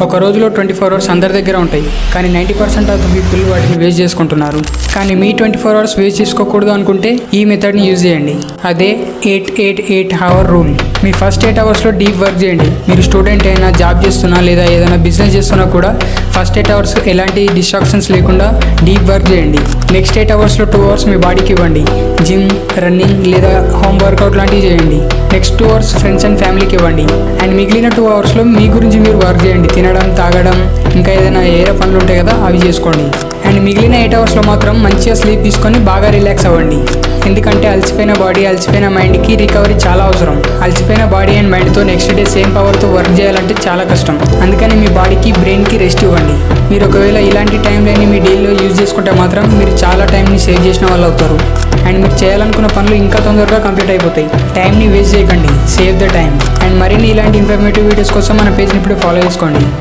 ఒక రోజులో 24 అవర్స్ అందరి దగ్గర ఉంటాయి, కానీ 90% ఆఫ్ ద పీపుల్ వాటిని వేస్ట్ చేసుకుంటున్నారు. కానీ మీ 24 అవర్స్ వేస్ట్ చేసుకోకూడదు అనుకుంటే ఈ మెథడ్ని యూజ్ చేయండి. అదే 8-8-8 అవర్ రూల్. మీ ఫస్ట్ 8 అవర్స్లో డీప్ వర్క్ చేయండి. మీరు స్టూడెంట్ అయినా, జాబ్ చేస్తున్నా లేదా ఏదైనా బిజినెస్ చేస్తున్నా కూడా ఫస్ట్ 8 అవర్స్ ఎలాంటి డిస్ట్రాక్షన్స్ లేకుండా డీప్ వర్క్ చేయండి. నెక్స్ట్ 8 అవర్స్లో 2 అవర్స్ మీ బాడీకి ఇవ్వండి. జిమ్, రన్నింగ్ లేదా హోమ్ వర్కౌట్ లాంటివి చేయండి. నెక్స్ట్ 2 అవర్స్ ఫ్రెండ్స్ అండ్ ఫ్యామిలీకి ఇవ్వండి. అండ్ మిగిలిన 2 అవర్స్లో మీ గురించి మీరు వర్క్ చేయండి. తినడం, తాగడం, ఇంకా ఏదైనా ఏరే పనులు ఉంటాయి కదా అవి చేసుకోండి. అండ్ మిగిలిన 8 అవర్స్లో మాత్రం మంచిగా స్లీప్ తీసుకొని బాగా రిలాక్స్ అవ్వండి. ఎందుకంటే అలసిపోయిన బాడీ, అలసిపోయిన మైండ్కి రికవరీ చాలా అవసరం. అలసిపోయిన బాడీ అండ్ మైండ్తో నెక్స్ట్ డే సేమ్ పవర్తో వర్క్ చేయాలంటే చాలా కష్టం. అందుకని మీ బాడీకి, బ్రెయిన్కి రెస్ట్ ఇవ్వండి. మీరు ఒకవేళ ఇలాంటి టైంలని మీ డైలీలో యూజ్ చేసుకుంటే మాత్రం మీరు చాలా టైంని సేవ్ చేసిన వాళ్ళు అవుతారు. అండ్ మీరు చేయాలనుకున్న పనులు ఇంకా తొందరగా కంప్లీట్ అయిపోతాయి. టైంని వేస్ట్ చేయకండి, సేవ్ ద టైం. అండ్ మరిన్ని ఇలాంటి ఇన్ఫర్మేటివ్ వీడియోస్ కోసం మన పేజ్ని ఇప్పుడు ఫాలో చేసుకోండి.